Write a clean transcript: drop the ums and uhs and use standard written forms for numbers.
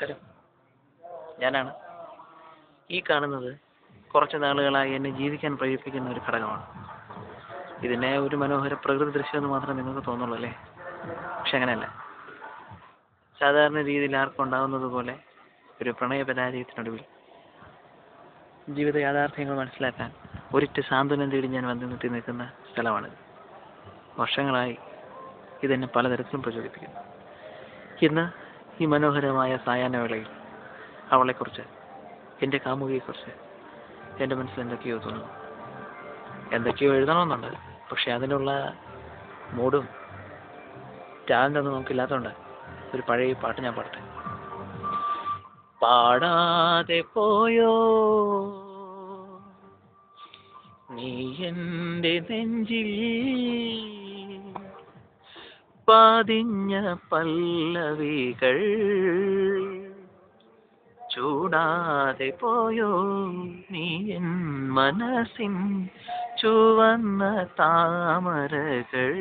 നമസ്കാരം. ഞാനാണ്. ഈ കാണുന്നത് കുറച്ച് നാളുകളായി എന്നെ ജീവിക്കാൻ പ്രേരിപ്പിക്കുന്ന ഒരു ഘടകമാണ്. ഇതിനെ ഒരു മനോഹര പ്രകൃതി ദൃശ്യമെന്ന് മാത്രമേ നിങ്ങൾക്ക് തോന്നുള്ളൂ അല്ലേ? പക്ഷെ അങ്ങനെയല്ല. സാധാരണ രീതിയിൽ ആർക്കും ഉണ്ടാകുന്നത് പോലെ ഒരു പ്രണയ പരാജയത്തിനൊടുവിൽ ജീവിത യാഥാർത്ഥ്യങ്ങൾ മനസ്സിലാക്കാൻ ഒരിറ്റ് സാന്ത്വനം തേടി ഞാൻ വന്നു നിർത്തി നിൽക്കുന്ന സ്ഥലമാണിത്. വർഷങ്ങളായി ഇതെന്നെ പലതരത്തിലും പ്രചോദിപ്പിക്കുന്നു. ഇന്ന് ഈ മനോഹരമായ സായാഹ്നവേളയിൽ അവളെക്കുറിച്ച്, എൻ്റെ കാമുകിയെക്കുറിച്ച് എൻ്റെ മനസ്സിൽ എന്തൊക്കെയോ തോന്നുന്നു. എന്തൊക്കെയോ എഴുതണമെന്നുണ്ട്. പക്ഷെ അതിനുള്ള മൂഡും ടാലൻ്റൊന്നും നമുക്കില്ലാത്തതുകൊണ്ട് ഒരു പഴയ പാട്ട് ഞാൻ പാടട്ടെ. പാടാതെ പോയോ നീ എൻ്റെ നെഞ്ചിൽ, പതിഞ്ഞ പല്ലവികൾ ചൂടാതെ പോയോ നീ എൻ മനസ്സിൻ ചുവന്ന താമരകൾ.